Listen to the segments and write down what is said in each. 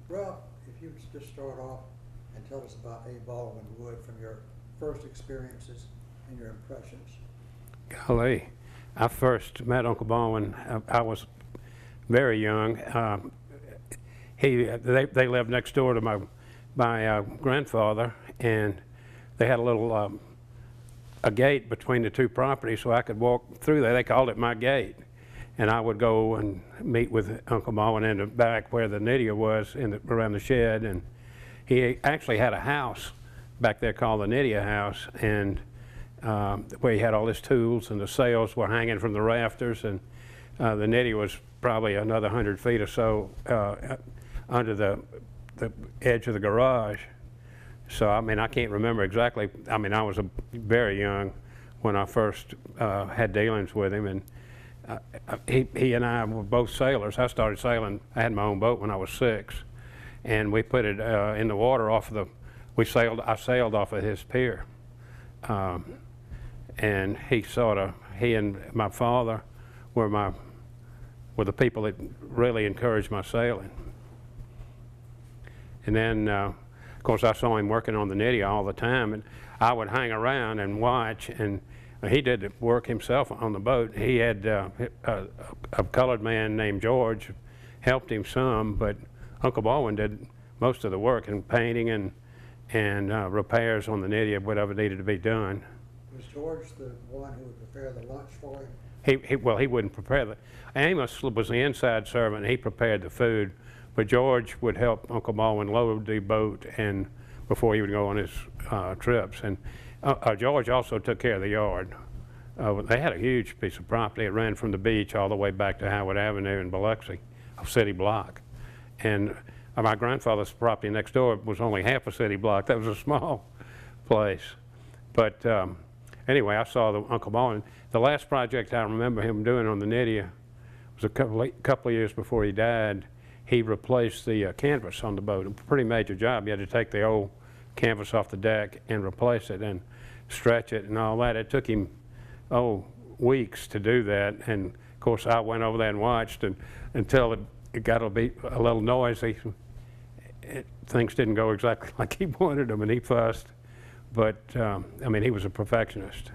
Ralph, if you would just start off and tell us about A. Baldwin Wood from your first experiences and your impressions. Golly, I first met Uncle Baldwin. I was very young. They lived next door to my grandfather, and they had a little a gate between the two properties, so I could walk through there. They called it my gate, and I would go and meet with Uncle Baldwin in the back where the Nydia was, around the shed. And he actually had a house back there called the Nydia house, and where he had all his tools, and the sails were hanging from the rafters, and the Nydia was probably another 100 feet or so under the edge of the garage. So I mean, I can't remember exactly. I mean, I was very young when I first had dealings with him, and he and I were both sailors. I started sailing. I had my own boat when I was 6, and we put it in the water off of the. I sailed off of his pier, and he and my father were the people that really encouraged my sailing. And then, of course, I saw him working on the Nydia all the time, and I would hang around and watch. And he did the work himself on the boat. He had a colored man named George helped him some, but Uncle Baldwin did most of the work, and painting and repairs on the Nydia, whatever needed to be done. Was George the one who would prepare the lunch for him? Well, he wouldn't prepare the. Amos was the inside servant. He prepared the food, but George would help Uncle Baldwin load the boat and before he would go on his trips. And George also took care of the yard. They had a huge piece of property. It ran from the beach all the way back to Howard Avenue in Biloxi, a city block. And my grandfather's property next door was only half a city block. That was a small place. But anyway, I saw Uncle Baldwin. The last project I remember him doing on the Nydia was a couple of years before he died. He replaced the canvas on the boat. A pretty major job. You had to take the old canvas off the deck and replace it and stretch it and all that. It took him, weeks to do that. And of course, I went over there and watched until it got to be a little noisy. Things didn't go exactly like he wanted them, and he fussed. But, I mean, he was a perfectionist,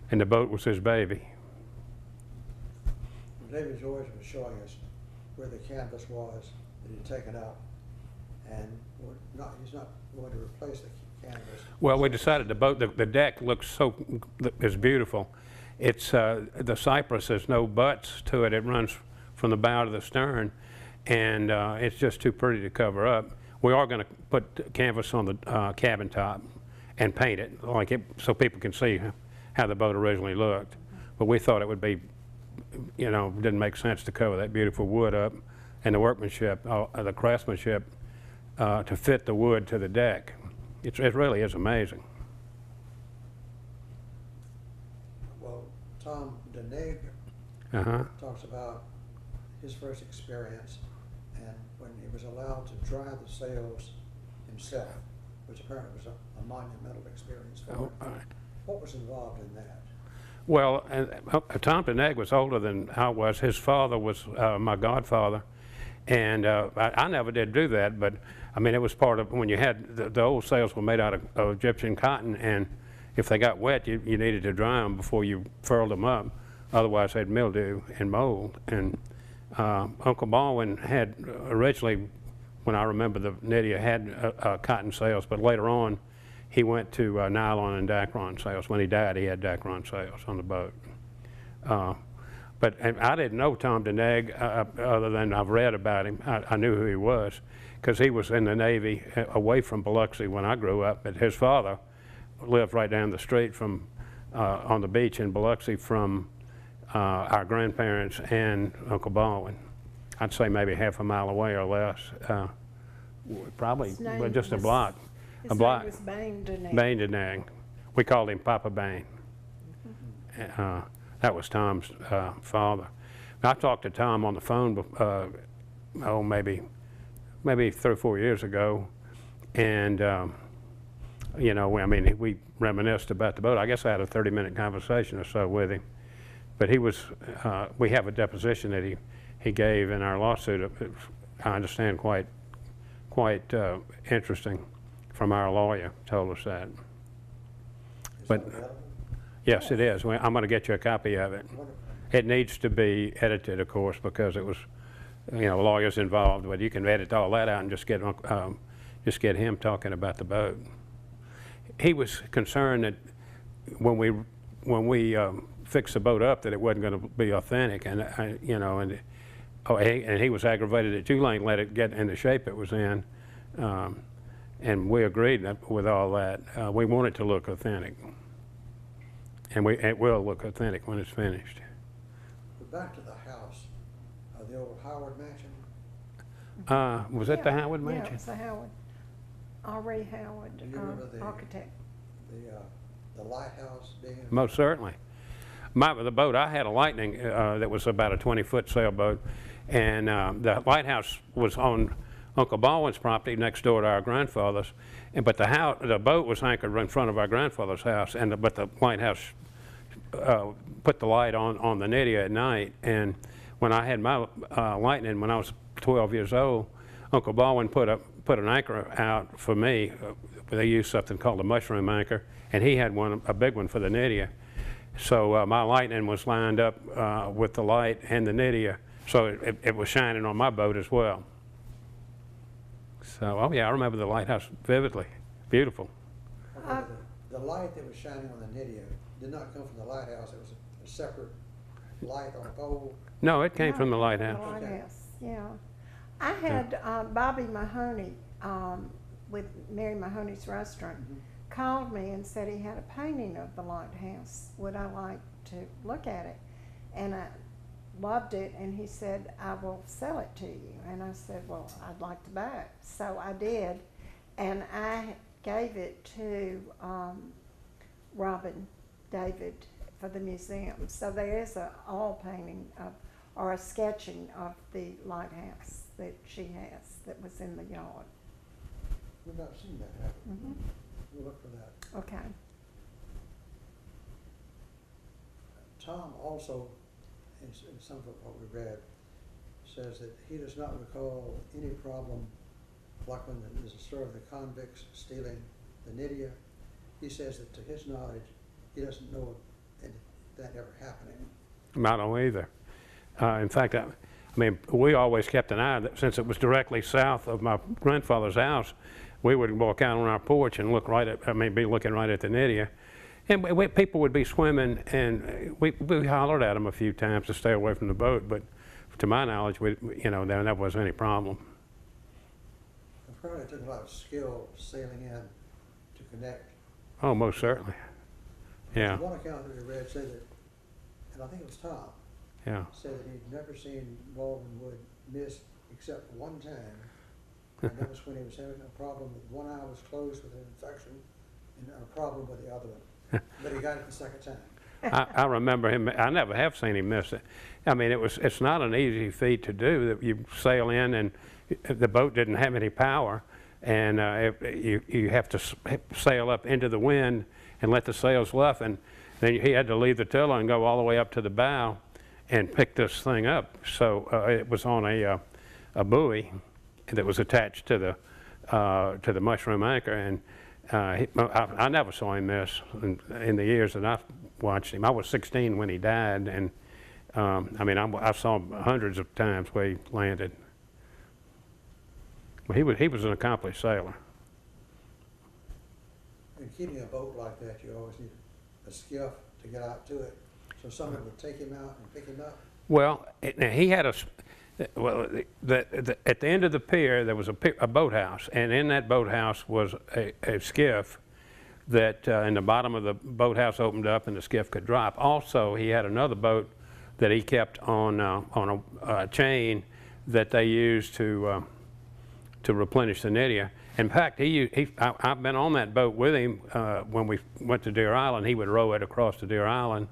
and the boat was his baby. David George was showing us where the canvas was that he'd taken out, and he's not going to replace the canvas. Well, we decided the deck is beautiful. It's, the cypress, there's no butts to it. It runs from the bow to the stern, and it's just too pretty to cover up. We are going to put canvas on the cabin top and paint it so people can see how the boat originally looked. But we thought it would be, didn't make sense to cover that beautiful wood up and the workmanship, the craftsmanship to fit the wood to the deck. It really is amazing. Well, Tom Deneg talks about his first experience and when he was allowed to dry the sails himself, which apparently was a monumental experience for him. What was involved in that? Well, Tom Deneg was older than I was. His father was my godfather, and I never did do that, but I mean, it was part of when you had the old sails were made out of Egyptian cotton, and if they got wet, you needed to dry them before you furled them up. Otherwise, they'd mildew and mold. And Uncle Baldwin had originally, when I remember, the Nydia had cotton sails, but later on, he went to nylon and Dacron sails. When he died, he had Dacron sails on the boat. But I didn't know Tom Deneg other than I've read about him. I knew who he was because he was in the Navy away from Biloxi when I grew up. But his father lived right down the street from on the beach in Biloxi from our grandparents and Uncle Baldwin. I'd say maybe half a mile away or less. Probably just a block. His name was Bain Deneg. Bain Deneg. We called him Papa Bain. That was Tom's father. I talked to Tom on the phone, maybe 3 or 4 years ago, and we reminisced about the boat. I guess I had a 30-minute conversation or so with him, but he was. We have a deposition that he gave in our lawsuit. I understand quite quite interesting from our lawyer, told us that. Is But that available? yes, it is. I'm going to get you a copy of it. Wonderful. It needs to be edited, of course, because it was, lawyers involved, but you can edit all that out and just get him talking about the boat. He was concerned that when we fixed the boat up that it wasn't going to be authentic, and and he was aggravated that you ain't let it get in the shape it was in, and we agreed with all that. We want it to look authentic, and it will look authentic when it's finished. But back to the house, the old Howard mansion. Was that the Howard Yeah, Mansion? it's the Howard, R.A. Howard, Do you remember the architect. the lighthouse being? Most certainly. The boat, I had a Lightning that was about a 20-foot sailboat, and the lighthouse was on Uncle Baldwin's property next door to our grandfather's, but the boat was anchored in front of our grandfather's house, but the lighthouse put the light on the Nydia at night. And when I had my Lightning when I was 12 years old, Uncle Baldwin put an anchor out for me. They used something called a mushroom anchor, and he had a big one for the Nydia. So my Lightning was lined up with the light and the Nydia, so it was shining on my boat as well. So, oh yeah, I remember the lighthouse vividly. Beautiful. Okay, the light that was shining on the Nydia did not come from the lighthouse. It was a separate light on a pole. No, it came from the The lighthouse. lighthouse, yeah. I had Bobby Mahoney with Mary Mahoney's restaurant called me and said he had a painting of the lighthouse. Would I like to look at it? And I loved it, and he said, I will sell it to you. And I said, well, I'd like to buy it. So I did, and I gave it to Robin David for the museum. So there is a oil painting or a sketching of the lighthouse that she has that was in the yard. We've not seen that happen. We'll look for that. Okay. Tom also, in some of what we read, says that he does not recall any problem like when there's a story of the convicts stealing the Nydia. He says that to his knowledge, he doesn't know that ever happening. I don't either. In fact, I mean, we always kept an eye, since it was directly south of my grandfather's house, we would walk out on our porch and look be looking right at the Nydia. And people would be swimming, and we hollered at them a few times to stay away from the boat, but to my knowledge, there never was any problem. Apparently it took a lot of skill sailing in to connect. Oh, most certainly. Yeah. One account that we read said that, and I think it was Tom, Yeah. said that he'd never seen Baldwin Wood miss except one time, and that was when he was having a problem with one eye was closed with an infection and a problem with the other one. But he got it the second time. I remember him. I never have seen him miss it. I mean, it's not an easy feat to do. That you sail in, and the boat didn't have any power, and you have to sail up into the wind and let the sails luff, and then he had to leave the tiller and go all the way up to the bow and pick this thing up. So it was on a buoy that was attached to the mushroom anchor, and I never saw him miss in the years that I've watched him. I was 16 when he died, and I mean, I saw him hundreds of times where he landed. Well, he was an accomplished sailor. In keeping a boat like that, you always need a skiff to get out to it. So someone would take him out and pick him up. Well, now he had at the end of the pier there was a boathouse, and in that boathouse was a skiff that in the bottom of the boathouse opened up and the skiff could drop. Also, he had another boat that he kept on a chain that they used to replenish the Nydia. In fact, I've been on that boat with him when we went to Deer Island. He would row it across to Deer Island.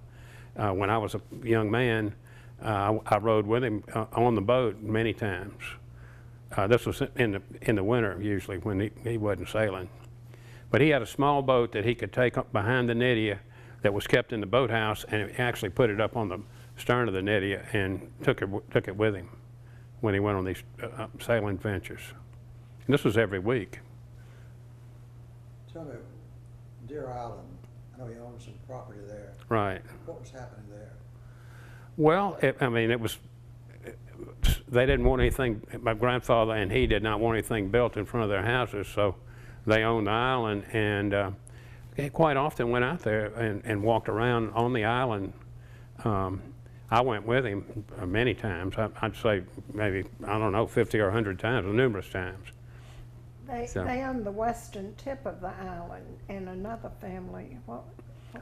When I was a young man, I rode with him on the boat many times. This was in the winter usually when he wasn't sailing. But he had a small boat that he could take up behind the Nydia that was kept in the boathouse, and he actually put it up on the stern of the Nydia and took it with him when he went on these sailing ventures. And this was every week. Tell me, Deer Island, I know you own some property there. Right. What was happening there? Well, I mean, it was, they didn't want anything, my grandfather and he did not want anything built in front of their houses, so they owned the island, and they quite often went out there and walked around on the island. I went with him many times. I'd say maybe, I don't know, 50 or 100 times, numerous times. They own the western tip of the island, and another family, what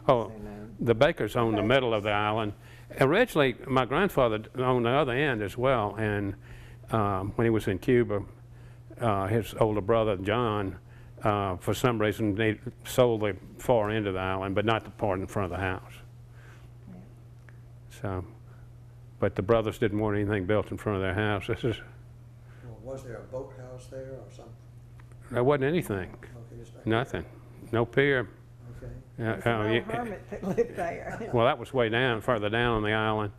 Oh, was their name? the Bakers owned the middle of the island. Originally, my grandfather owned the other end as well, and when he was in Cuba, his older brother, John, for some reason, they sold the far end of the island, but not the part in front of the house. Yeah. So, but the brothers didn't want anything built in front of their house. Well, was there a boathouse there or something? There wasn't anything, Okay, just like nothing, no pier. Okay. There's an old hermit that lived there. Well, that was way down, further down on the island.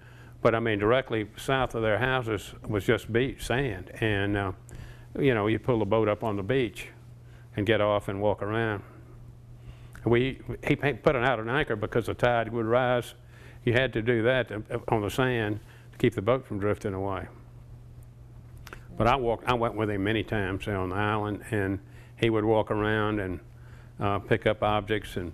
But I mean, directly south of their houses was just beach, sand. And, you know, you pull the boat up on the beach and get off and walk around. He put out an anchor because the tide would rise. You had to do that on the sand to keep the boat from drifting away. But I went with him many times on the island, and he would walk around and pick up objects. And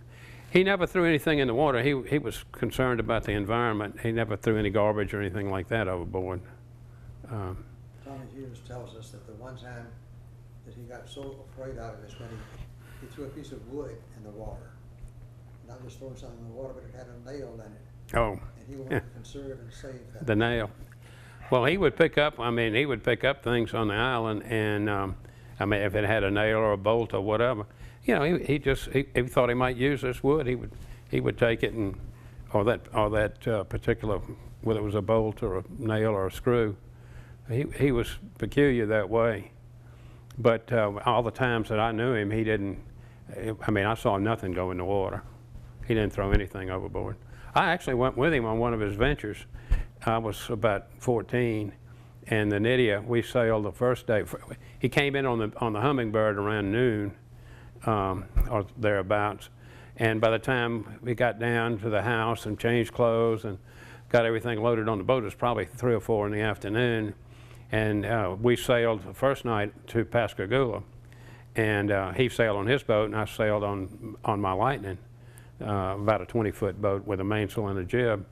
he never threw anything in the water. He was concerned about the environment. He never threw any garbage or anything like that overboard. Tommy Hughes tells us that the one time that he got so afraid of it is when he threw a piece of wood in the water. Not just throwing something in the water, but it had a nail in it. Oh. And he wanted to conserve and save that. The nail. Well, he would pick up, I mean, he would pick up things on the island, and I mean, if it had a nail or a bolt or whatever, you know, he thought he might use this wood, he would take it and, or that particular, whether it was a bolt or a nail or a screw. He was peculiar that way. But all the times that I knew him, he didn't, I mean, I saw nothing go in the water. He didn't throw anything overboard. I actually went with him on one of his ventures. I was about 14, and the Nydia, we sailed the first day. He came in on the Hummingbird around noon, or thereabouts, and by the time we got down to the house and changed clothes and got everything loaded on the boat, it was probably 3 or 4 in the afternoon, and we sailed the first night to Pascagoula, and he sailed on his boat, and I sailed on my Lightning, about a 20-foot boat with a mainsail and a jib.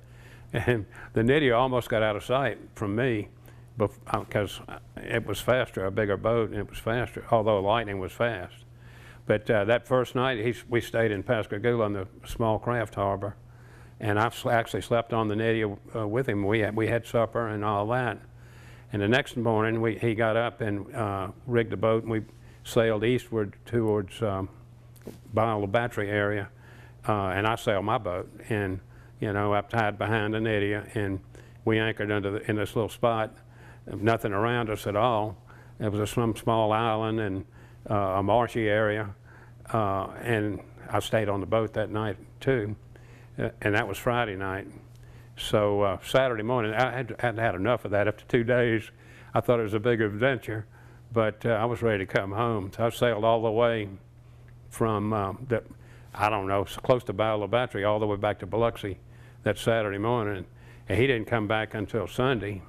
And the Nydia almost got out of sight from me because it was faster, a bigger boat, and it was faster, although Lightning was fast. But that first night, we stayed in Pascagoula in the small craft harbor, and I actually slept on the Nydia with him. We had supper and all that. And the next morning, he got up and rigged the boat, and we sailed eastward towards Bile Battery area, and I sailed my boat. And you know, up tied behind the Nydia, and we anchored in this little spot, nothing around us at all. It was some small island and a marshy area, and I stayed on the boat that night too, and that was Friday night. So Saturday morning, I hadn't had enough of that. After 2 days, I thought it was a big adventure, but I was ready to come home. So I sailed all the way from I don't know, close to Bile Battery, all the way back to Biloxi that Saturday morning, and he didn't come back until Sunday.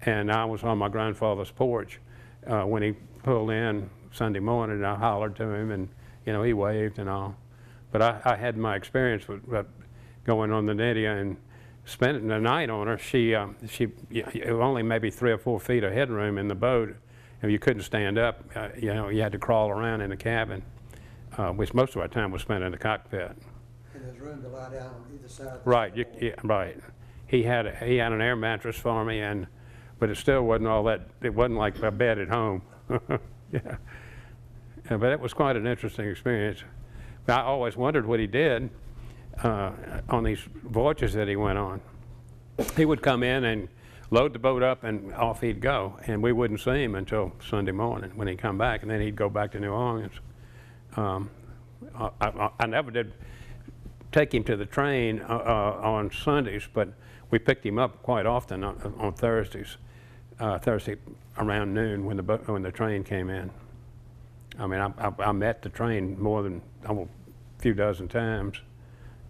And I was on my grandfather's porch when he pulled in Sunday morning, and I hollered to him, and you know, he waved and all. But I had my experience with going on the Nydia and spending the night on her. She only maybe 3 or 4 feet of headroom in the boat, and you couldn't stand up. You know, you had to crawl around in the cabin, which most of our time was spent in the cockpit. And there's room to lie down on either side of the Right, yeah, right. He had an air mattress for me, but it still wasn't all that. It wasn't like a bed at home. Yeah, but it was quite an interesting experience. I always wondered what he did on these voyages that he went on. He would come in and load the boat up, and off he'd go, and we wouldn't see him until Sunday morning when he'd come back, and then he'd go back to New Orleans. I never did take him to the train on Sundays, but we picked him up quite often on Thursdays, Thursday around noon when the train came in. I mean, I met the train more than a few dozen times.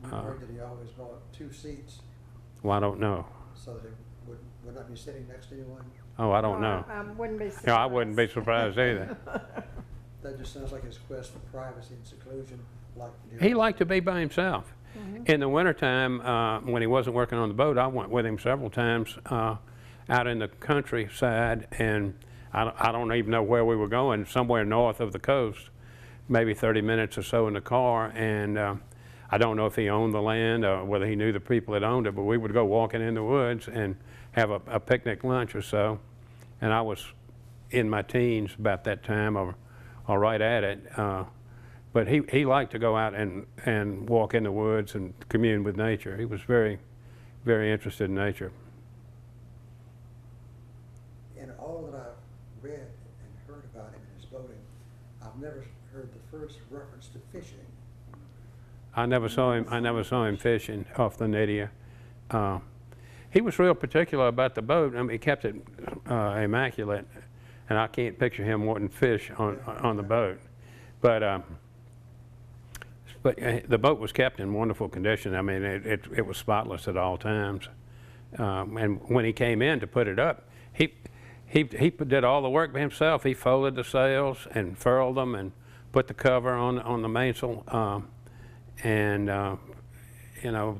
I heard that he always brought 2 seats Well, I don't know. so that he would not be sitting next to anyone. Oh, I don't know. I wouldn't be surprised. No, I wouldn't be surprised either. That just sounds like his quest for privacy and seclusion. He liked to be by himself. In the wintertime, when he wasn't working on the boat, I went with him several times out in the countryside, and I don't even know where we were going, somewhere north of the coast, maybe 30 minutes or so in the car, and I don't know if he owned the land or whether he knew the people that owned it, but we would go walking in the woods and have a picnic lunch or so, and I was in my teens about that time, or right at it. But he liked to go out and walk in the woods and commune with nature. He was very, very interested in nature. In all that I've read and heard about him and his boating, I've never heard the first reference to fishing. I never saw him fishing off the Nydia. He was real particular about the boat. I mean, he kept it immaculate, and I can't picture him wanting fish on the boat. But the boat was kept in wonderful condition. I mean, it was spotless at all times. And when he came in to put it up, he did all the work by himself. He folded the sails and furled them and put the cover on the mainsail. You know,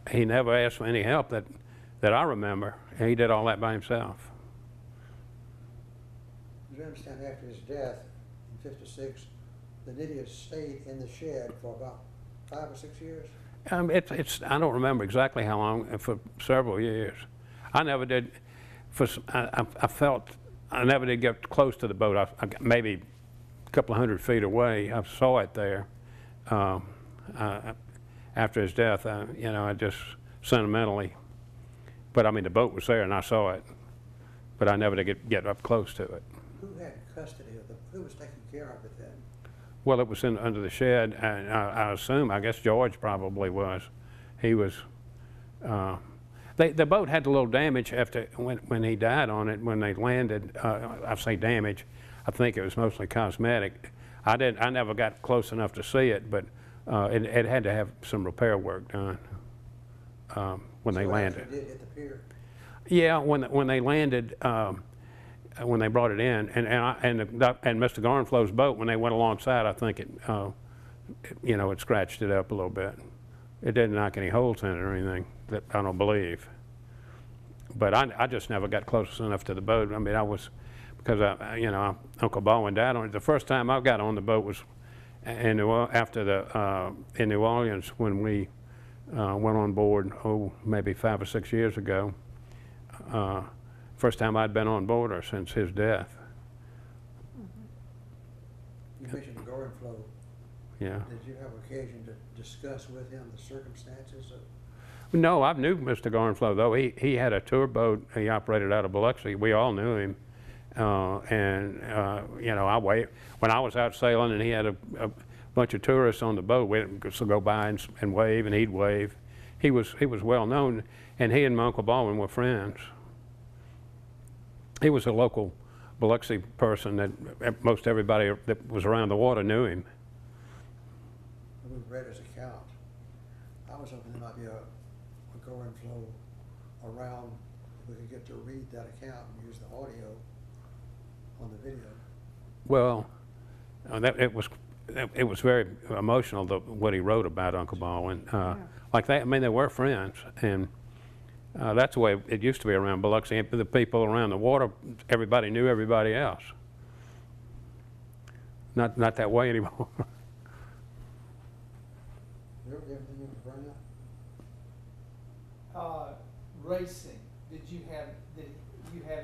he never asked for any help that I remember. He did all that by himself. As I understand, after his death in '56, the Nydia stayed in the shed for about 5 or 6 years? I don't remember exactly how long, for several years. I never did, I felt, I never did get close to the boat. I maybe a couple of 100 feet away, I saw it there. After his death, you know, I just sentimentally, but I mean, the boat was there and I saw it, but I never did get up close to it. Who had custody of who was taking care of it then? Well, it was under the shed, and I guess George probably was. He was, the boat had a little damage after, when he died on it, when they landed. I say damage, I think it was mostly cosmetic. I never got close enough to see it, but it had to have some repair work done when they landed. So it did hit the pier? Yeah, when they landed, when they brought it in, and Mr. Garnflow's boat, when they went alongside, I think you know, it scratched it up a little bit. It didn't knock any holes in it or anything, that I don't believe. But I just never got close enough to the boat. I mean, because you know, Uncle Baldwin died on it. The first time I got on the boat was in New Orleans when we went on board, maybe 5 or 6 years ago. First time I'd been on board her since his death. You mentioned Garnflow. Yeah. Did you have occasion to discuss with him the circumstances of? No, I knew Mr. Garnflow, though. He had a tour boat. He operated out of Biloxi. We all knew him. You know, when I was out sailing and he had a bunch of tourists on the boat, we'd go by and wave, and he'd wave. He was well known, and he and my Uncle Baldwin were friends. He was a local Biloxi person that most everybody that was around the water knew him. We read his account. I was hoping there might be a Garnflow around. We could get to read that account and use the audio on the video. Well, it was very emotional, what he wrote about Uncle Baldwin. Like that, I mean, they were friends, and that's the way it used to be around Biloxi. The people around the water, everybody knew everybody else. Not that way anymore. You ever get anything you can bring up? Racing. Did you have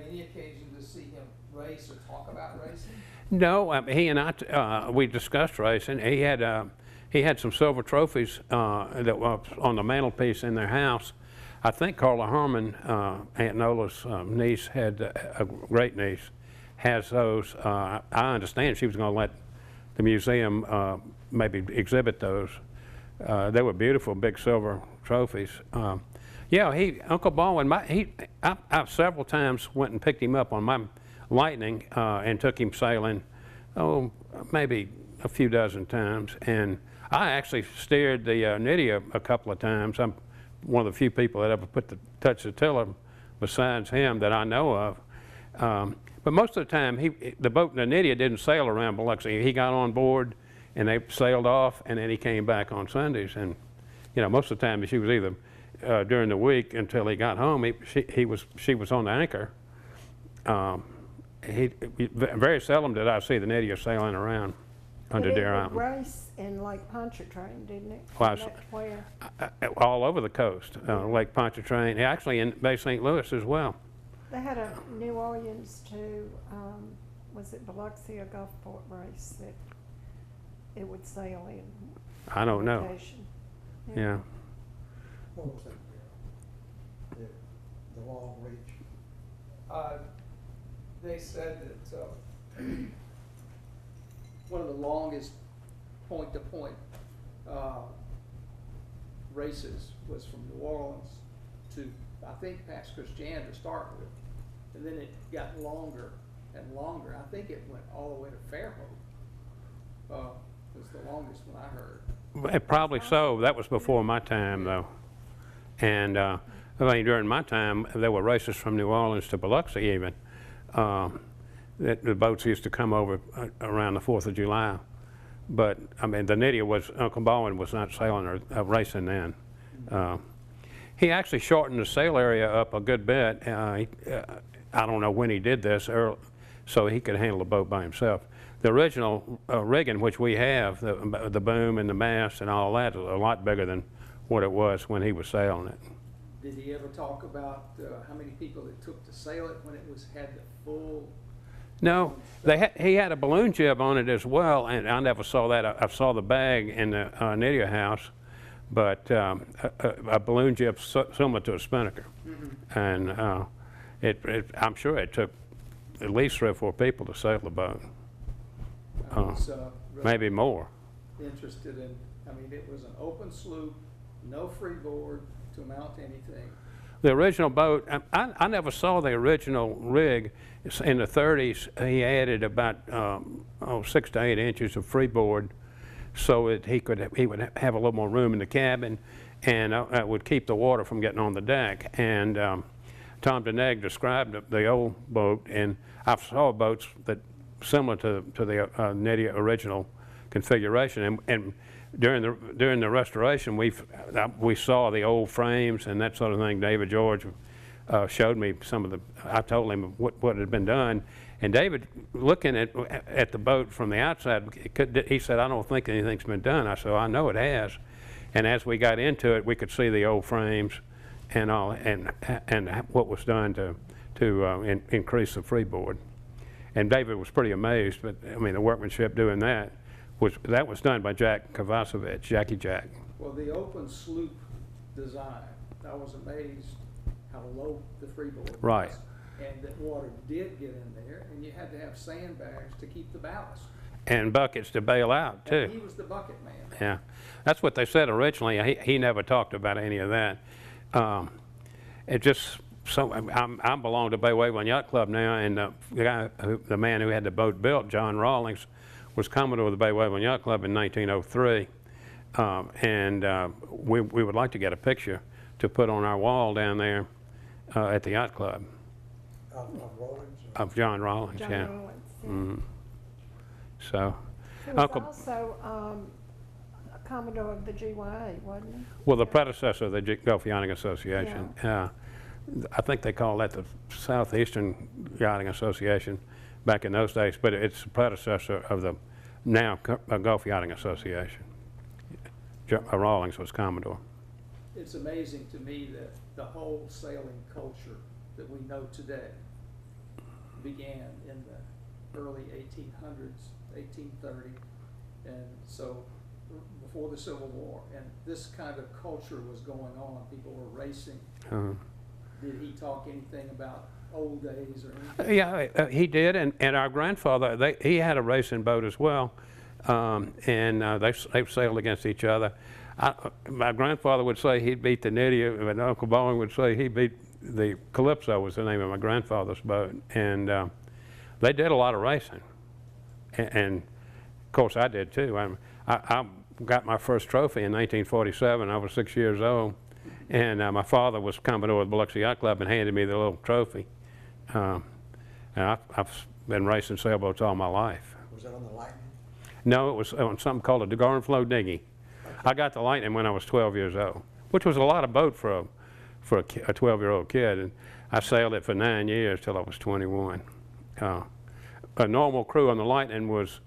any occasion to see him race or talk about racing? No, he and I we discussed racing. He had some silver trophies that were on the mantelpiece in their house. I think Carla Harmon, Aunt Nola's niece, had a great niece, has those. I understand she was going to let the museum maybe exhibit those. They were beautiful, big silver trophies. Yeah, Uncle Baldwin, I several times went and picked him up on my Lightning and took him sailing, maybe a few dozen times. And I actually steered the Nydia a couple of times. I'm one of the few people that ever touched the tiller besides him that I know of. But most of the time, the boat, the Nydia, didn't sail around Biloxi. He got on board, and they sailed off, and then he came back on Sundays. And you know, most of the time, she was either during the week until he got home. She was on the anchor. Very seldom did I see the Nydia sailing around under Deer It Island. would race in Lake Pontchartrain, didn't it? Well, That's where. All over the coast, Lake Pontchartrain, actually in Bay St. Louis as well. They had a New Orleans to, was it Biloxi or Gulfport race that it would sail in? I don't know. Location. Yeah. What was that, the long reach? They said that one of the longest point-to-point races was from New Orleans to, I think, past Christiania to start with. And then it got longer and longer. I think it went all the way to Fairhope. Was the longest one I heard. Probably so. That was before my time, though. And I mean, during my time, there were races from New Orleans to Biloxi even. The boats used to come over around the 4th of July. But, I mean, the Nydia was, Uncle Baldwin was not sailing or racing then. He actually shortened the sail area up a good bit. I don't know when he did this, so he could handle the boat by himself. The original rigging, which we have, the boom and the mast and all that, is a lot bigger than what it was when he was sailing it. Did he ever talk about how many people it took to sail it when it had the full? No, he had a balloon jib on it as well, and I never saw that. I saw the bag in the Nydia house, but a balloon jib similar to a spinnaker. Mm-hmm. And I'm sure it took at least 3 or 4 people to sail the boat. I was Maybe more. interested in, I mean, it was an open sloop, no freeboard to mount anything. The original boat, I never saw the original rig. In the 30s, he added about 6 to 8 inches of freeboard so that he would have a little more room in the cabin, and would keep the water from getting on the deck. And Tom Deneg described the old boat, and I saw boats that similar to the Nydia original configuration. And during the restoration, we saw the old frames and that sort of thing. David George showed me some of the. I told him what had been done, and David, looking at the boat from the outside, he said, "I don't think anything's been done." I said, "I know it has." And as we got into it, we could see the old frames and all, and what was done to increase the freeboard. And David was pretty amazed. But I mean, the workmanship doing that was done by Jack Kovacevic, Jackie Jack. Well, the open sloop design, I was amazed how low the freeboard was. Right. And that water did get in there, and you had to have sandbags to keep the ballast. And buckets to bail out, too. And he was the bucket man. Yeah, that's what they said originally. He never talked about any of that. It just, so I belong to Bay Waveland Yacht Club now, and the man who had the boat built, John Rawlings, was Commodore of the Bay Waveland Yacht Club in 1903. We would like to get a picture to put on our wall down there at the yacht club. Of Rawlings? Of John Rawlings, John yeah. Rawlings, yeah. Mm-hmm. So, He was also a Commodore of the GYA, wasn't he? well, the predecessor of the Gulf Yachting Association. I think they call that the Southeastern Yachting Association back in those days, but it's the predecessor of the now Gulf Yachting Association. Rawlings was Commodore. It's amazing to me that the whole sailing culture that we know today began in the early 1800s, 1830, and so before the Civil War. And this kind of culture was going on. People were racing. Did he talk anything about old days or anything? Yeah, he did, and our grandfather, he had a racing boat as well, and they sailed against each other. My grandfather would say he'd beat the Nydia, and Uncle Baldwin would say he beat the Calypso, was the name of my grandfather's boat, and they did a lot of racing, and course, I did too. I got my first trophy in 1947. I was 6 years old, and my father was coming over to the Biloxi Yacht Club and handed me the little trophy. And I've been racing sailboats all my life. Was that on the Lightning? No, it was on something called a Garden Flow dinghy. I got the Lightning when I was 12 years old, which was a lot of boat for a 12-year-old kid. And I sailed it for 9 years till I was 21. A normal crew on the Lightning was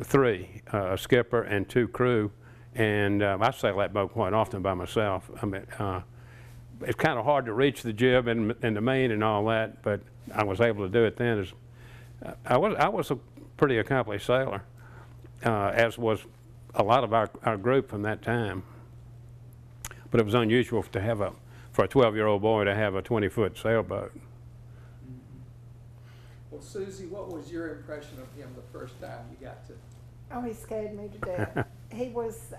3, a skipper and 2 crew, and I sail that boat quite often by myself. I mean, it's kind of hard to reach the jib and the main and all that, but I was able to do it then. I was a pretty accomplished sailor, as was a lot of our group from that time. But it was unusual to have for a 12-year-old boy to have a 20-foot sailboat. Well, Susie, what was your impression of him the first time you got to? Oh, he scared me to death. He was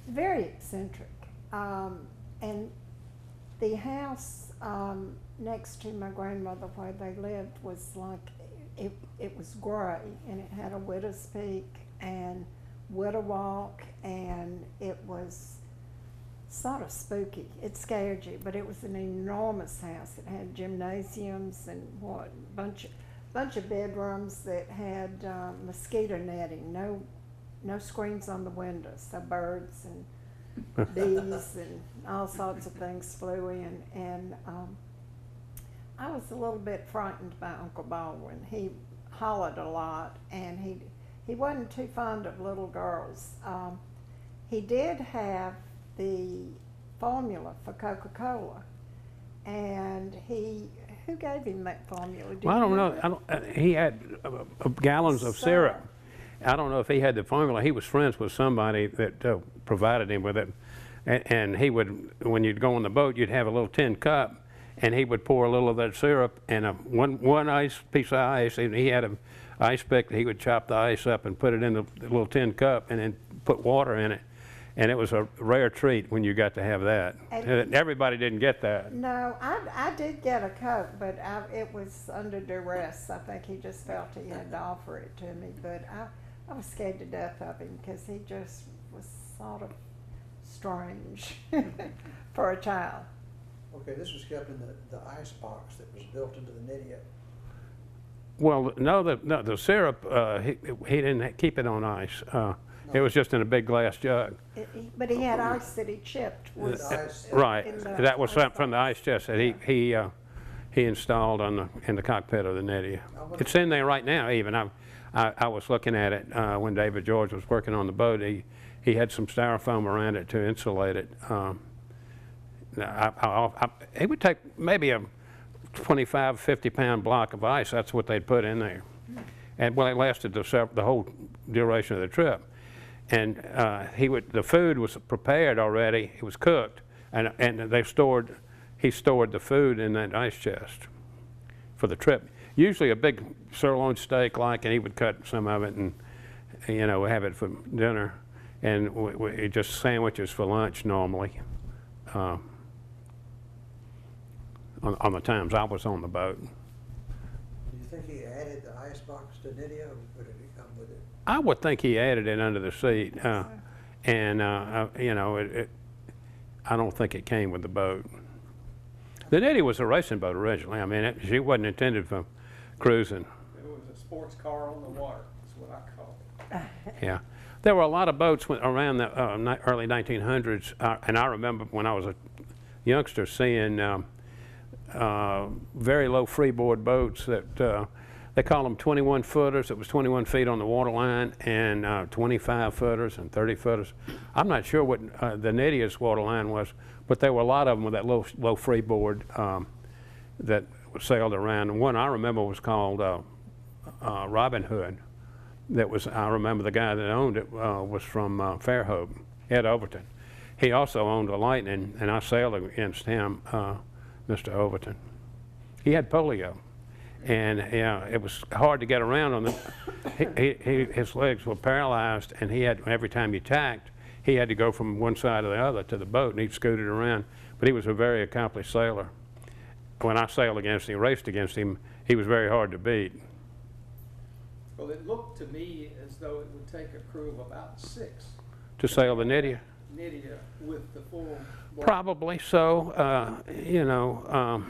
very eccentric. And the house next to my grandmother where they lived was like, it was gray, and it had a widow's peak and widow walk, and it was sort of spooky. It scared you, but it was an enormous house. It had gymnasiums and bunch of bedrooms that had mosquito netting, no screens on the windows, so birds and bees and all sorts of things flew in. And I was a little bit frightened by Uncle Baldwin. He hollered a lot, and he wasn't too fond of little girls. He did have the formula for Coca-Cola, and who gave him that formula? Well, I don't know. He had gallons of syrup. I don't know if he had the formula. He was friends with somebody that provided him with it, and he would, when you'd go on the boat, you'd have a little tin cup, and he would pour a little of that syrup and one piece of ice, and he had an ice pick. He would chop the ice up and put it in the little tin cup, and then put water in it. And it was a rare treat when you got to have that. And everybody didn't get that. No, I did get a Coke, but it was under duress. I think he just felt he had to offer it to me. But I was scared to death of him because he just was sort of strange for a child. Okay, this was kept in the ice box that was built into the Nydia. Well, no, the syrup, he didn't keep it on ice. It was just in a big glass jug. But he had ice that he chipped. Right, that was something from the ice chest that he installed in the cockpit of the Nydia. It's in there right now. Even I was looking at it when David George was working on the boat. He had some styrofoam around it to insulate it. It would take maybe a 25, 50-pound block of ice. That's what they'd put in there, and well, it lasted the whole duration of the trip. And the food was prepared already. It was cooked, and he stored the food in that ice chest for the trip. Usually a big sirloin steak, and he would cut some of it and have it for dinner, and just sandwiches for lunch normally. On the times I was on the boat. Do you think he added the ice box to Nydia, or did it come with it? I would think he added it under the seat, and I don't think it came with the boat. The Nydia was a racing boat originally. I mean, she wasn't intended for cruising. It was a sports car on the water, is what I call it. Yeah. There were a lot of boats around the early 1900s, and I remember when I was a youngster seeing very low freeboard boats that they call them 21-footers. It was 21 feet on the waterline, and 25-footers and 30-footers. I'm not sure what the Nydia's waterline was, but there were a lot of them with that low freeboard that sailed around. And one I remember was called Robin Hood. I remember the guy that owned it was from Fairhope, Ed Overton. He also owned a Lightning, and I sailed against him, Mr. Overton. He had polio, and it was hard to get around on his legs were paralyzed, and every time he tacked, he had to go from one side to the other to the boat, and he scooted around. But he was a very accomplished sailor. When I sailed against him, raced against him, he was very hard to beat. Well, it looked to me as though it would take a crew of about 6 to sail the Nydia. Nydia with the full boat. Probably so. You know,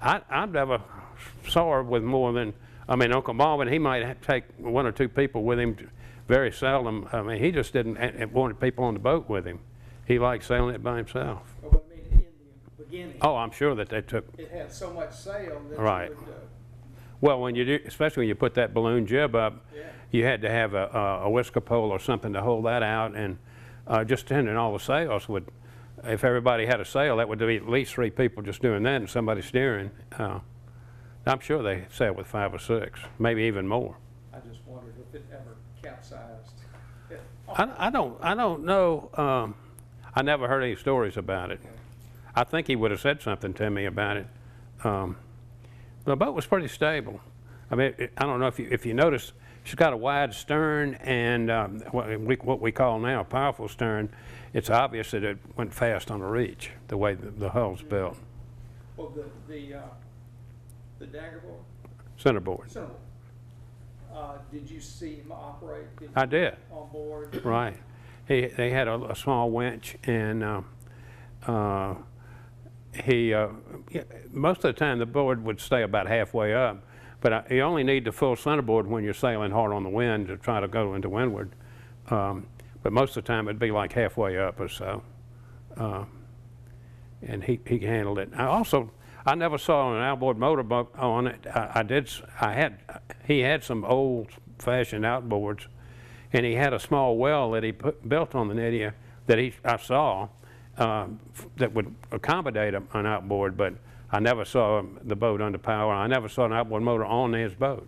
I never saw her with more than, I mean, Uncle Marvin, he might take 1 or 2 people with him, very seldom. I mean, he just didn't wanted people on the boat with him. He liked sailing it by himself. But I mean, in the beginning, Oh, I'm sure that they took, it had so much sail that Right. you would, well, when you do, especially when you put that balloon jib up, yeah. you had to have a whisker pole or something to hold that out, and just tending all the sails would, if everybody had a sail, that would be at least 3 people just doing that and somebody steering. I'm sure they sailed with 5 or 6, maybe even more. I just wondered if it ever capsized. I don't know. I never heard any stories about it. I think he would have said something to me about it. The boat was pretty stable. I mean, I don't know if you notice, she's got a wide stern and what we call now a powerful stern. It's obvious that it went fast on the reach, the way the hull's built. Well, the daggerboard, Centerboard. centerboard. Did you see him operate? I did. On board? Right. They had a small winch, and most of the time the board would stay about halfway up, but you only need the full centerboard when you're sailing hard on the wind to try to go into windward. But most of the time it'd be like halfway up or so. And he handled it. I never saw an outboard motorboat on it. He had some old-fashioned outboards, and he had a small well that he built on the Nydia that I saw that would accommodate an outboard, but I never saw the boat under power. I never saw an outboard motor on his boat.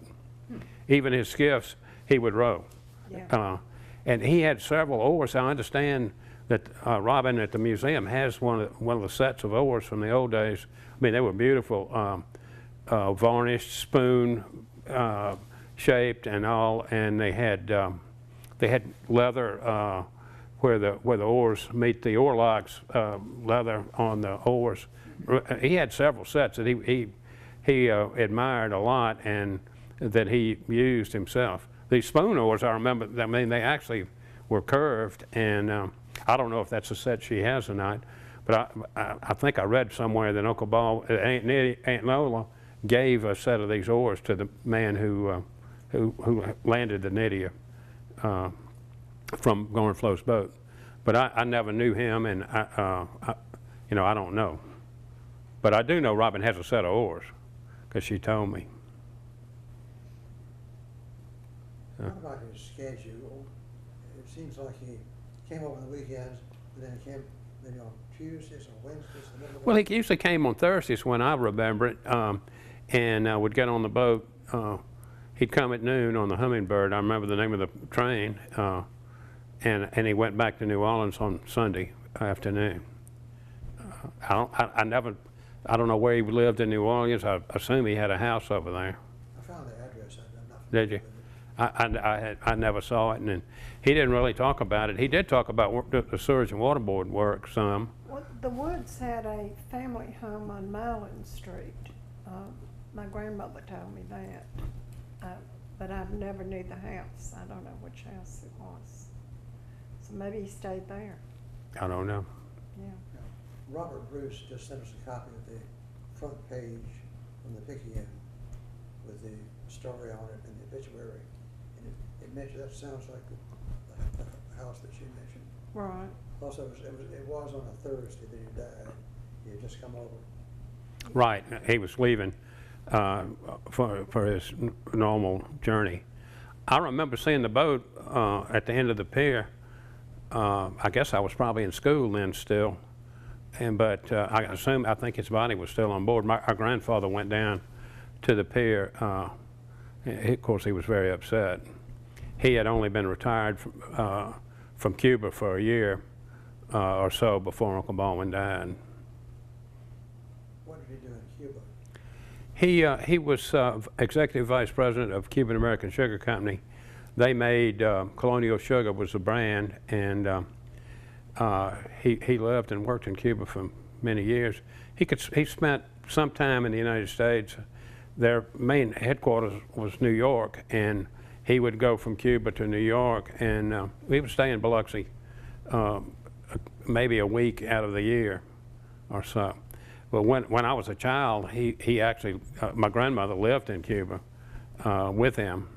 Even his skiffs, he would row. Yeah. And he had several oars. I understand that Robin at the museum has one of the sets of oars from the old days. I mean, they were beautiful, varnished, spoon shaped and all, and they had leather where the oars meet the oar locks, leather on the oars. He had several sets that he admired a lot and that he used himself. These spoon oars, I remember, I mean, they actually were curved, and I don't know if that's a set she has or not, but I think I read somewhere that Uncle Ball, Aunt Lola, gave a set of these oars to the man who landed the Nydia from Gorenflo's boat. But I never knew him, and you know, I don't know. But I do know Robin has a set of oars, because she told me. What about his schedule? It seems like he came over on the weekends, but then he came maybe on Tuesdays or Wednesdays. Well, he usually came on Thursdays when I remember it, and would get on the boat. He'd come at noon on the Hummingbird. I remember the name of the train, and he went back to New Orleans on Sunday afternoon. I don't know where he lived in New Orleans. I assume he had a house over there. I found the address. I'm not Did you? I never saw it, and he didn't really talk about it. He did talk about the sewage and water board work some. Well, the Woods had a family home on Milan Street. My grandmother told me that, but I never knew the house. I don't know which house it was. So maybe he stayed there. I don't know. Yeah. Robert Bruce just sent us a copy of the front page from the Picayune with the story on it and the obituary. And it mentioned, that sounds like the house that she mentioned. Right. Also, it was on a Thursday that he died. He had just come over. Right, he was leaving for his normal journey. I remember seeing the boat at the end of the pier. I guess I was probably in school then still, but I think his body was still on board. Our grandfather went down to the pier. Of course, he was very upset. He had only been retired from Cuba for a year or so before Uncle Baldwin died. What did he do in Cuba? He was executive vice president of Cuban American Sugar Company. They made Colonial Sugar was the brand, and he lived and worked in Cuba for many years. He spent some time in the United States. Their main headquarters was New York, and he would go from Cuba to New York, and we would stay in Biloxi maybe a week out of the year or so. But when I was a child, he actually, my grandmother lived in Cuba with him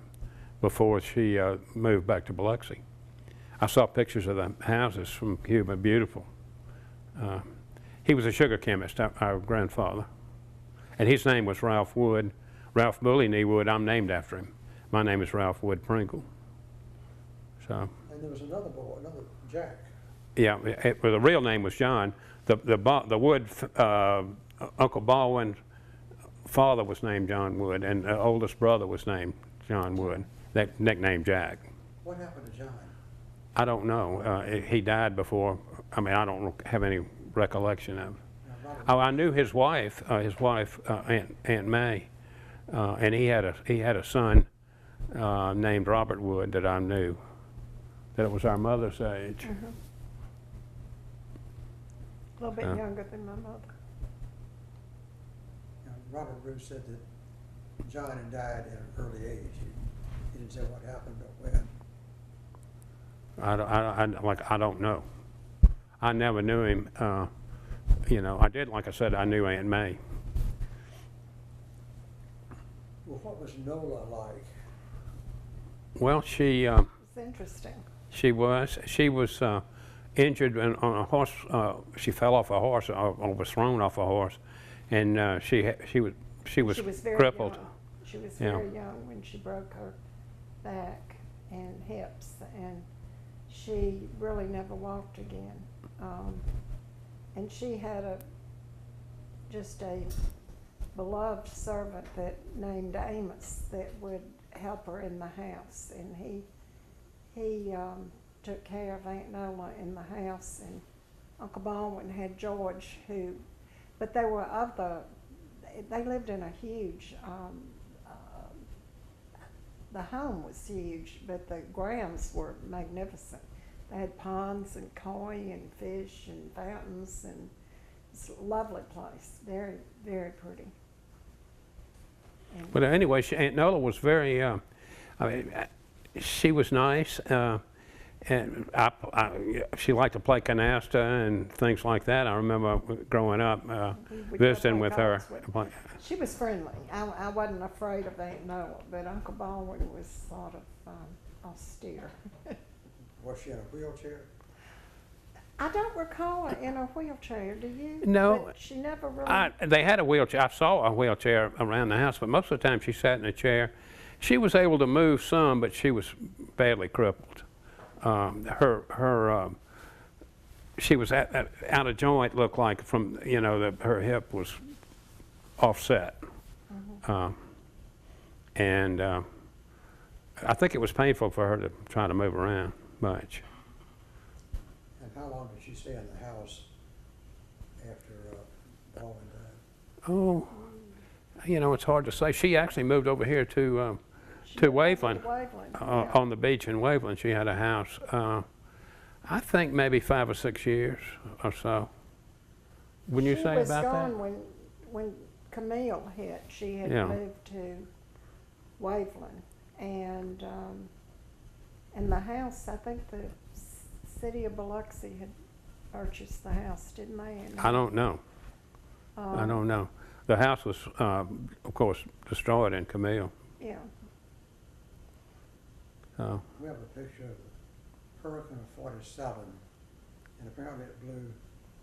before she moved back to Biloxi. I saw pictures of the houses from Cuba, beautiful. He was a sugar chemist, our grandfather. And his name was Ralph Wood. Ralph Bully Knee Wood, I'm named after him. My name is Ralph Wood Pringle. So. And there was another boy, another Jack. Yeah, well, the real name was John. The Wood, Uncle Baldwin's father was named John Wood, and the oldest brother was named John Wood, that nicknamed Jack. What happened to John? I don't know. He died before. I mean, I don't have any recollection of. Oh, I knew his wife, Aunt May, and he had a son named Robert Wood that I knew. That was our mother's age. Mm-hmm. A little bit younger than my mother. Robert Bruce said that John had died at an early age. He didn't say what happened or when. I don't know. I never knew him. You know, I did, like I said, I knew Aunt May. Well, what was Nola like? Well, she. It's interesting. She was injured on a horse. She fell off a horse, or was thrown off a horse, and she was very crippled. Young. She was very young when she broke her back and hips, and she really never walked again. And she had just a beloved servant that named Amos that would help her in the house, and he took care of Aunt Nola in the house, and Uncle Baldwin had George but they were they lived in a huge, the home was huge, but the grounds were magnificent. They had ponds and koi and fish and fountains, and it's a lovely place, very, very pretty. And But anyway, Aunt Nola was very, I mean, she was nice, and she liked to play canasta and things like that. I remember growing up we visiting played with her. golf She was friendly. I wasn't afraid of Aunt Nola, but Uncle Baldwin was sort of austere. Was she in a wheelchair? I don't recall her in a wheelchair, do you? No. But she never really... They had a wheelchair. I saw a wheelchair around the house, but most of the time she sat in a chair. She was able to move some, but she was badly crippled. She was out of joint, looked like, from, you know, her hip was offset. Mm-hmm. And I think it was painful for her to try to move around much. And how long did she stay in the house after Baldwin died? Oh, you know, it's hard to say. She actually moved over here to Waveland, on the beach in Waveland. She had a house. I think maybe 5 or 6 years or so. Wouldn't you say about that? She was gone when Camille hit. She had moved to Waveland, and the house, I think the city of Biloxi had purchased the house, didn't they? And I don't know. I don't know. The house was, of course, destroyed in Camille. Yeah. We have a picture of Hurricane of 47, and apparently it blew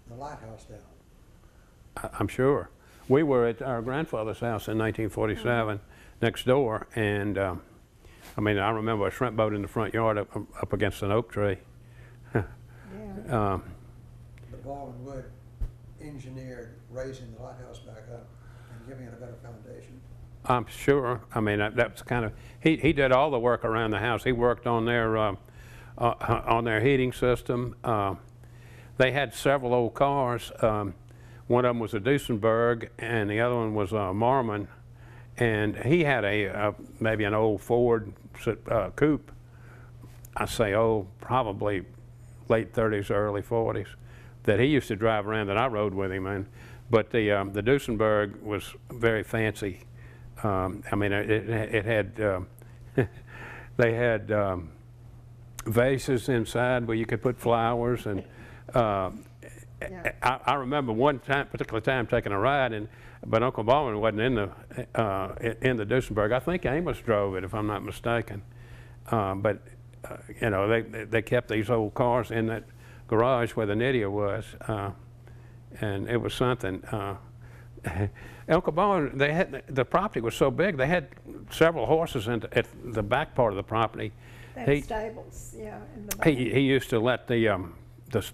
the lighthouse down. I'm sure. We were at our grandfather's house in 1947, next door, and I mean, I remember a shrimp boat in the front yard up against an oak tree. Yeah. But Baldwin Wood engineered raising the lighthouse back up and giving it a better foundation. I'm sure. I mean, that's kind of, he did all the work around the house. He worked on their heating system. They had several old cars. One of them was a Duesenberg, and the other one was a Marmon. And he had maybe an old Ford coupe. I say old, probably late 30s, early 40s, that he used to drive around that I rode with him in. But the Duesenberg was very fancy. I mean, it had they had vases inside where you could put flowers, and I remember one particular time taking a ride, but Uncle Baldwin wasn't in the Duesenberg. I think Amos drove it, if I'm not mistaken. But you know, they kept these old cars in that garage where the Nydia was, and it was something. Uncle Baldwin, the property was so big, they had several horses at the back part of the property. Stables, yeah, in the back. He used to let the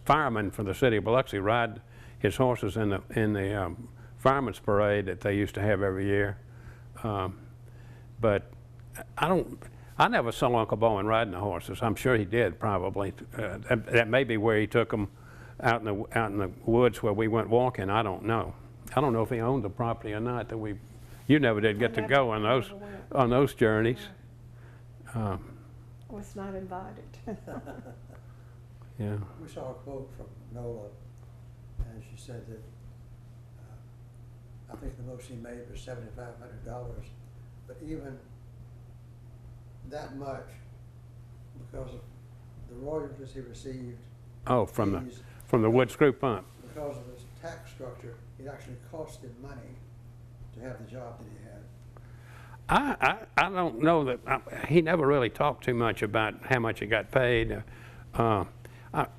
firemen from the city of Biloxi ride his horses in the firemen's parade that they used to have every year. But I never saw Uncle Baldwin riding the horses. I'm sure he did, probably. That may be where he took them out in the woods where we went walking. I don't know. I don't know if he owned the property or not. You never did get to go on those journeys. Was not invited. Yeah. We saw a quote from Nola, and she said that I think the most he made was $7,500, but even that much, because of the royalties he received. Oh, from the wood screw pump. Because of his tax structure, it actually cost him money to have the job that he had. I don't know that he never really talked too much about how much he got paid.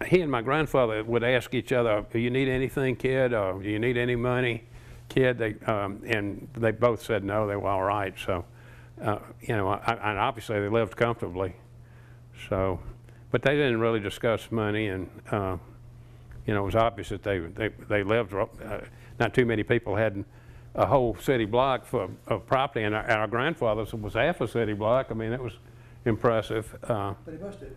He and my grandfather would ask each other, "Do you need anything, kid? Or do you need any money, kid?" And they both said no. They were all right. So, you know, and obviously they lived comfortably. So, but they didn't really discuss money, and you know, it was obvious that they lived. Not too many people had a whole city block of property, and our grandfather's was half a city block. I mean, it was impressive. But he must have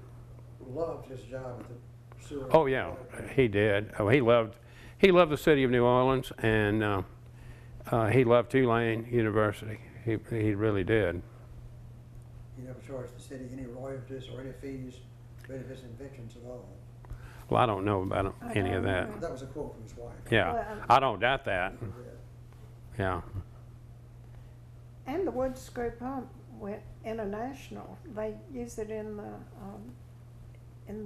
loved his job at the sewer. Oh yeah, he did. Oh, he loved the city of New Orleans, and he loved Tulane University. He really did. He never charged the city any royalties or any fees for any of his inventions at all. Well, I don't know about any of that. That was a quote from his wife. Yeah, I don't doubt that. Yeah. And the wood screw pump went international. They use it in the In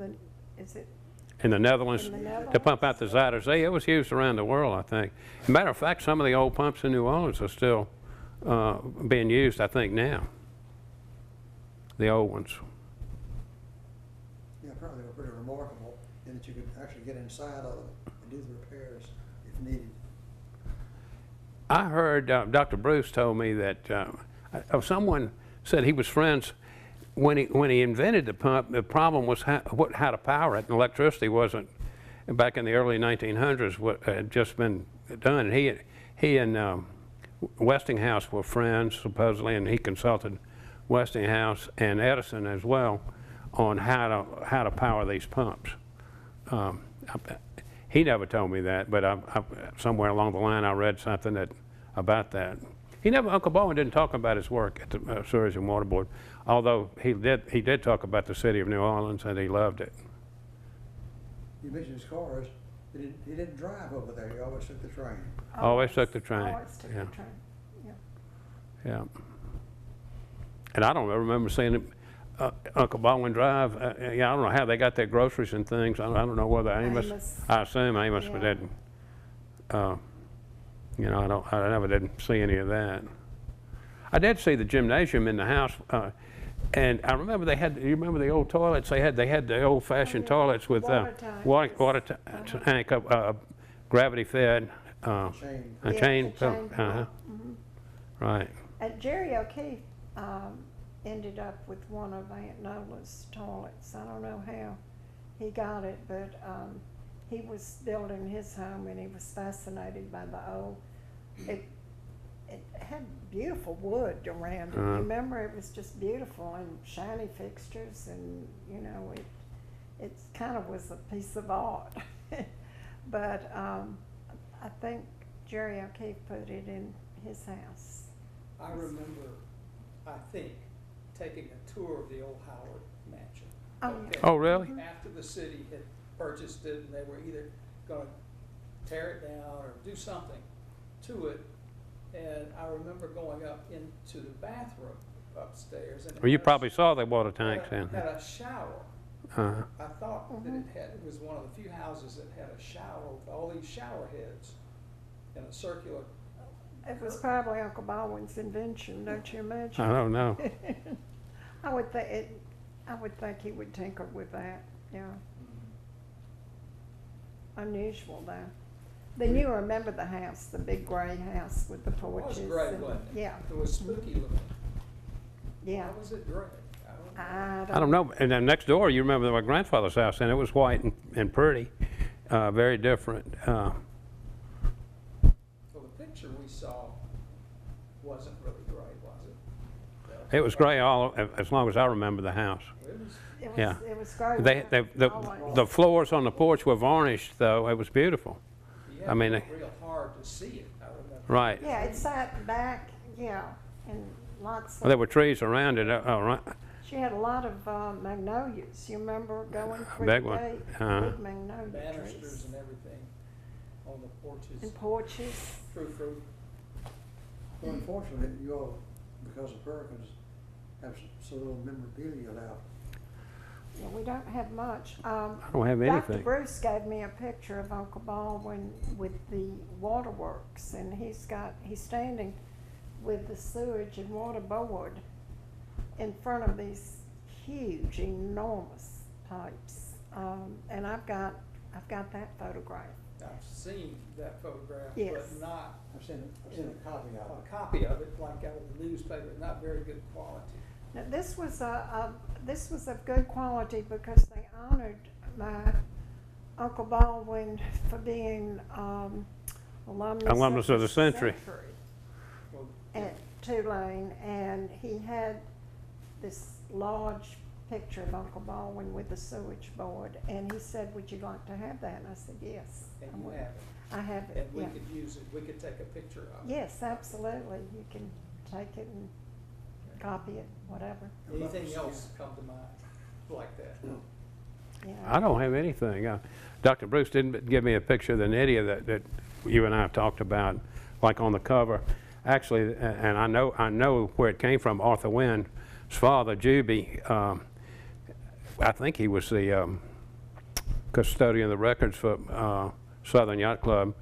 the Netherlands, In the Netherlands. to pump out the Zuiderzee. It was used around the world, I think. As a matter of fact, some of the old pumps in New Orleans are still being used, I think, now. The old ones. Yeah, apparently they were pretty remarkable in that you could actually get inside of them and do the repairs if needed. I heard Dr. Bruce told me that someone said he was friends when he invented the pump. The problem was how to power it, and electricity wasn't back in the early 1900s. What had just been done. And he and Westinghouse were friends supposedly, and he consulted Westinghouse and Edison as well on how to power these pumps. He never told me that, but somewhere along the line I read something about that. Uncle Baldwin didn't talk about his work at the Sewage and Water Board, although he did talk about the city of New Orleans, and he loved it. You mentioned his cars. He didn't drive over there. He always took the train. Always took the train. Always took the train. Yeah. Yeah. And I don't remember seeing him, Uncle Baldwin drive. Yeah, I don't know how they got their groceries and things. I don't know whether Amos. I assume Amos, Yeah. but didn't. You know, I never did see any of that. I did see the gymnasium in the house, and I remember they had. You remember the old toilets? They had the old-fashioned toilets with water tank, gravity fed, a chain. Right. And Jerry O'Keefe ended up with one of Aunt Nola's toilets. I don't know how he got it, but he was building his home and he was fascinated by the old. It had beautiful wood around it. Remember, it was just beautiful and shiny fixtures, and you know, it kind of was a piece of art. But I think Jerry O'Keefe put it in his house. I remember, I think, taking a tour of the old Howard mansion. Oh, Okay. Oh, really? After the city had purchased it, and they were either going to tear it down or do something to it. And I remember going up into the bathroom upstairs. And it Well, you had a probably saw the water tanks in had there. a shower. Uh-huh. I thought that it was one of the few houses that had a shower with all these shower heads in a circular. It was probably Uncle Baldwin's invention, don't you imagine? I don't know. I would think he would tinker with that, yeah. Unusual though. Then you remember the house, the big gray house with the It porches. was gray, and- wasn't it? Yeah, It was spooky looking. yeah. Why was it gray? I don't know. I don't know. And then next door, you remember my grandfather's house, and it was white and pretty, very different. Well, the picture we saw wasn't really gray, was it? It was gray all as long as I remember the house. It was, Yeah. It was gray. The the floors on the porch were varnished, though. It was beautiful. you had I mean, to look real hard to see it, I remember. Right. Yeah, it sat back, yeah, and lots Well, there of, were trees around it. Right. she had a lot of magnolias. You remember going through Big the one. gate? Uh-huh. Big magnolia Banisters trees. and everything on the porches. And porches. True. Well, unfortunately, you all, because of hurricanes, have so little memorabilia left. Yeah, we don't have much. I don't have Dr. anything. Bruce gave me a picture of Uncle Baldwin with the waterworks, and he's standing with the sewage and water board in front of these huge, enormous pipes. And I've got that photograph. I've seen that photograph, Yes. but not I've seen a copy of a it. copy of it, like out of the newspaper, not very good quality. Now, this was of good quality because they honored my Uncle Baldwin for being Alumnus of the century. Well, At Tulane, and he had this large picture of Uncle Baldwin with the sewage board, and he said, "Would you like to have that?" And I said, "Yes." and I you would." have it, I have it. and we Yeah. could use it, we could take a picture of it. Yes, absolutely. You can take it and copy it, whatever. Anything else come to mind like that? Yeah. I don't have anything. Dr. Bruce didn't give me a picture of the Nydia that you and I have talked about, like on the cover. Actually, and I know where it came from. Arthur Wynn's father, Juby, I think he was the custodian of the records for Southern Yacht Club.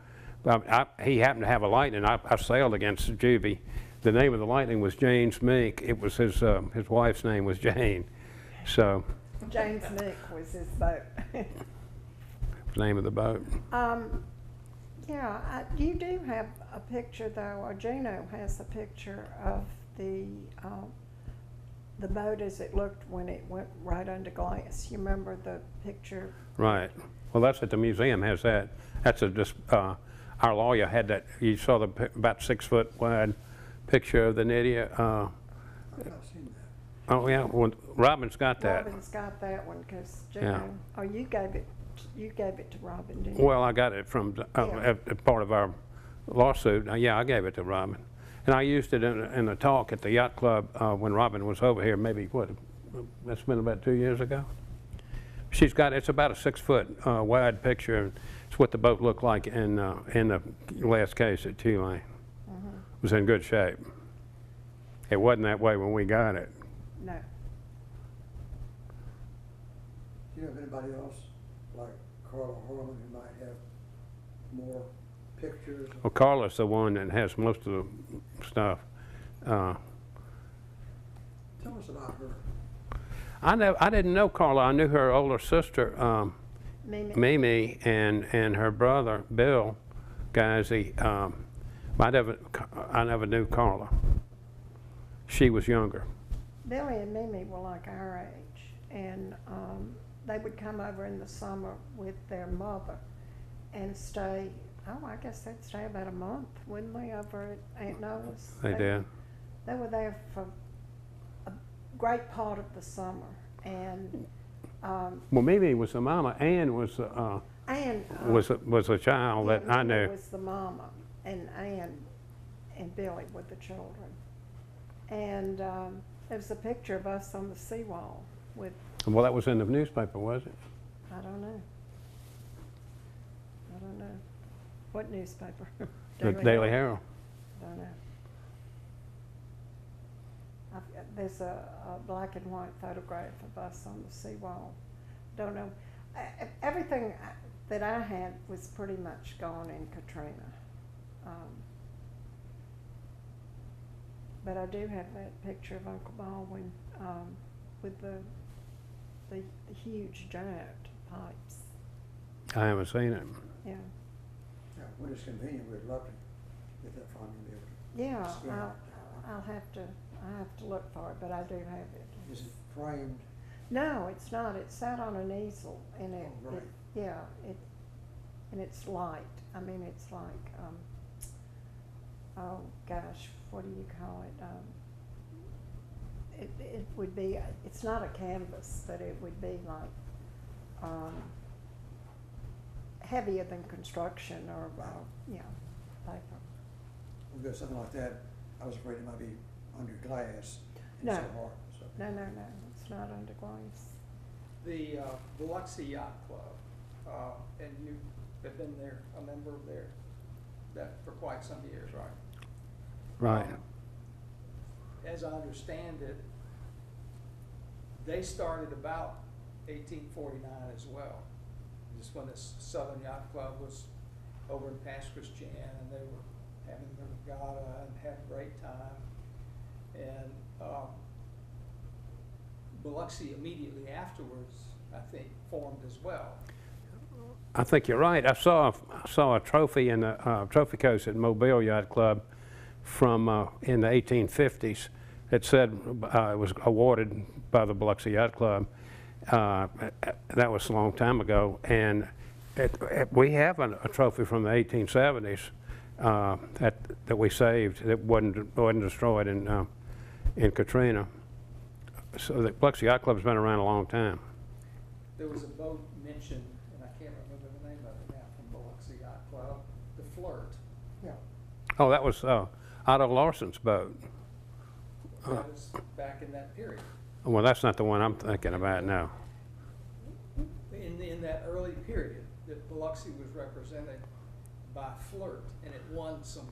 He happened to have a Lightning. I sailed against Juby. The name of the Lightning was James Meek. It was his wife's name was Jane. So James Nick was his boat. the name of the boat. Yeah, you do have a picture though, or Gino has a picture of the boat as it looked when it went right under glass. You remember the picture? Right. Well, that's at the museum has that. That's our lawyer had that. You saw about 6 foot wide picture of the Nydia. I've not seen that. Oh yeah, well, Robin's got that. Robin's got that one because Yeah. Gino. Oh, you gave it to Robin, didn't you? Well, I got it from Yeah. as part of our lawsuit. Yeah, I gave it to Robin, and I used it in a talk at the yacht club when Robin was over here. Maybe that's been about 2 years ago. She's got it's about a 6 foot wide picture. It's what the boat looked like in the last case at Tulane. It was in good shape. It wasn't that way when we got it. No. Do you know of anybody else like Carla Harlan who might have more pictures? Well, Carla's the one that has most of the stuff. Tell us about her. I didn't know Carla. I knew her older sister, Mimi. Mimi, and her brother, Bill Guyzy. I never knew Carla. She was younger. Billy and Mimi were like our age, and they would come over in the summer with their mother and stay. Oh, I guess they'd stay about a month, wouldn't they, over at Aunt Nola's? They did. They were there for a great part of the summer, and Well, Mimi was the mama. Ann was a child that I Mimi knew. was the mama, and Ann and Billy were the children. And there's a picture of us on the seawall with, Well, that was in the newspaper, was it? I don't know. What newspaper? The Daily Herald. I don't know. there's a black and white photograph of us on the seawall. Don't know. Everything that I had was pretty much gone in Katrina. But I do have that picture of Uncle Baldwin with the huge giant pipes. I haven't seen it. Yeah. Yeah, when it's convenient, we'd love to get that from you. Yeah, Scan it. I have to look for it, but I do have it. Is it framed? No, it's not. It's sat on an easel, and Oh, right. and it's light. I mean, it's like, oh gosh, what do you call it? It would be. It's not a canvas, but it would be like heavier than construction or paper. We've got something like that. I was afraid it might be under glass. No. It's so hard. So. No, it's not under glass. The Biloxi Yacht Club, and you have been there, a member of that for quite some years, right? Right. As I understand it, they started about 1849 as well. Just when this Southern Yacht Club was over in Pass Christian, and they were having their regatta and having a great time. And Biloxi immediately afterwards, I think, formed as well. I think you're right. I saw a trophy in the trophy case at Mobile Yacht Club from in the 1850s. It said it was awarded by the Biloxi Yacht Club. That was a long time ago, and we have a trophy from the 1870s that we saved that wasn't destroyed in Katrina. So the Biloxi Yacht Club's been around a long time. There was a boat mentioned, and I can't remember the name of it now, from Biloxi Yacht Club, the Flirt. Yeah. Oh, that was Otto Larson's boat. That was back in that period. Well, that's not the one I'm thinking about now. In that early period, that Biloxi was represented by Flirt, and it won some.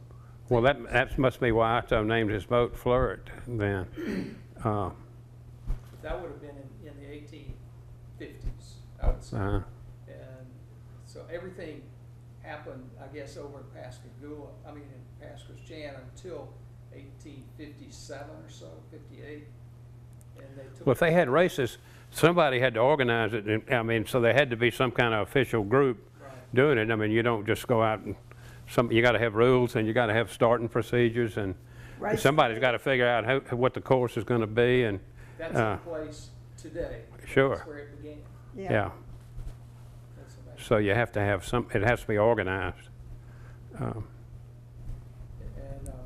Well, that must be why Otto named his boat Flirt then. That would have been in the 1850s, I would say. Uh-huh. And so everything happened, I guess, over in Pascagoula, in Pass Christian until 1857 or so, 58. And they took. Well, if they had races, somebody had to organize it. And, so there had to be some kind of official group doing it. I mean, you don't just go out and you got to have rules, and you got to have starting procedures, and somebody's got to figure out what the course is going to be. And that's in place today. Sure. That's where it began. Yeah. That's amazing. So you have to have it has to be organized. And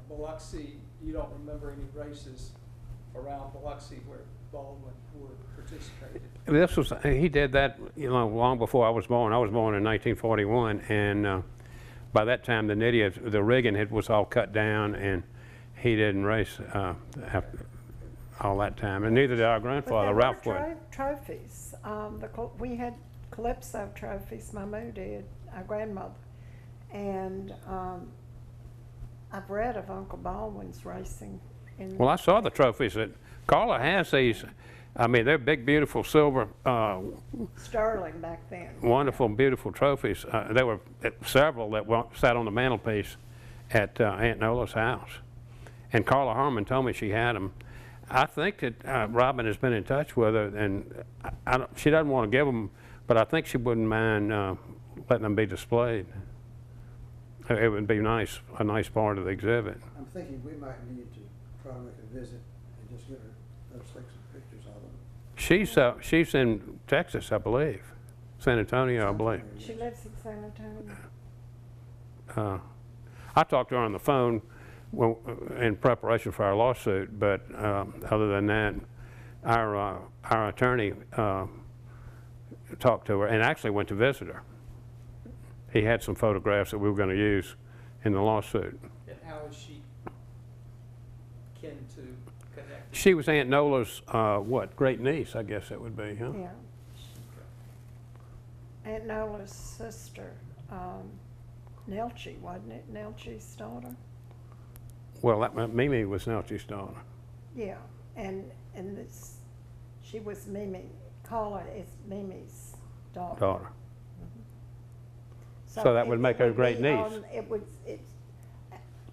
Biloxi, you don't remember any races around Biloxi where Baldwin would participate? He did that, long before I was born. I was born in 1941, and by that time the rigging was all cut down, and he didn't race after all that time, and neither did our grandfather, Ralph Wood. Trophies. We had Calypso trophies. My mother did, our grandmother, and I've read of Uncle Baldwin's racing. Well, I saw the trophies that Carla has. These, they're big, beautiful silver. Sterling back then. Wonderful, beautiful trophies. There were several that sat on the mantelpiece at Aunt Nola's house, and Carla Harmon told me she had them. I think that Robin has been in touch with her, and she doesn't want to give them, but I think she wouldn't mind letting them be displayed. It would be a nice part of the exhibit. I'm thinking we might need to try to make a visit and just get her, let's take some pictures of them. She's in Texas, I believe, San Antonio, I believe. She lives in San Antonio. I talked to her on the phone in preparation for our lawsuit, but other than that, our attorney talked to her and actually went to visit her. He had some photographs that we were going to use in the lawsuit. And how is she kin to connect? She was Aunt Nola's, great niece, I guess it would be, huh? Yeah. Aunt Nola's sister, Nelchie, wasn't it? Nelchie's daughter? Well, Mimi was Nelchie's daughter. Yeah. and this, she was Mimi, Carla is Mimi's daughter. Daughter. So that would make her a great be niece.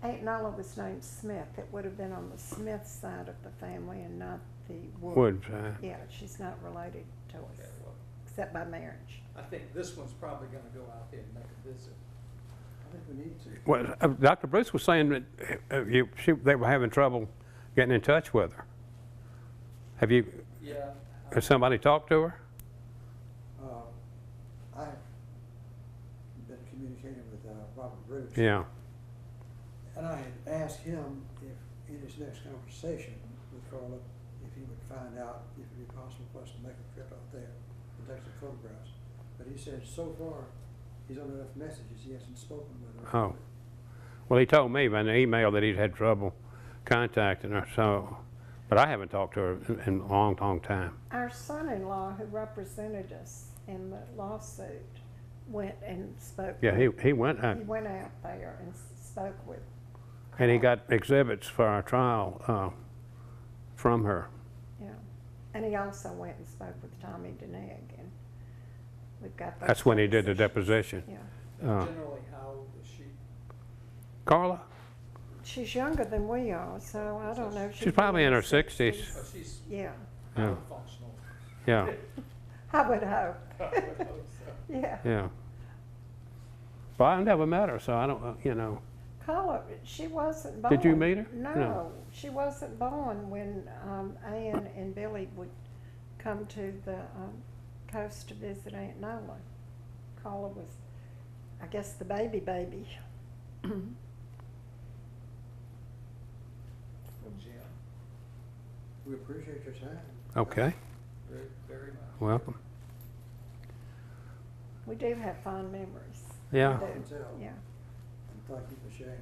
Aunt Nola was named Smith. It would have been on the Smith side of the family and not the Wood. Wood, Yeah, she's not related to us, Okay, well, except by marriage. I think this one's probably gonna go out there and make a visit. I think we need to. well, Dr. Bruce was saying that they were having trouble getting in touch with her. Have you, Yeah. has somebody talked to her? I've been communicating with Robert Bruce. Yeah, And I had asked him if, in his next conversation with Carla, if he would find out if it would be possible for us to make a trip out there and take some photographs. But he said so far, he's on enough messages, he hasn't spoken with her. Oh. Well, he told me by an email that he'd had trouble contacting her, so, but I haven't talked to her in a long, long time. Our son-in-law, who represented us in the lawsuit, went and spoke. Yeah, with- he went, He went out there and spoke with. and he got exhibits for our trial from her. Yeah, and he also went and spoke with Tommy Deneg, and we've got those That's when he did the depositions. deposition. Yeah, Generally, how old is she? Carla? she's younger than we are, so I don't know. She's probably in her 60s. Oh, she's Yeah, Yeah. functional. Yeah, I would hope. I would hope so. Yeah, yeah. But I never met her, so I don't, you know. Carla, she wasn't born. Did you meet her? No, No. she wasn't born when Ann and Billy would come to the coast to visit Aunt Nola. Carla was, I guess, the baby. Jim, We appreciate your time. Okay, very, very much. welcome. We do have fond memories. Yeah. We I can do. tell. Yeah. And thank you for sharing.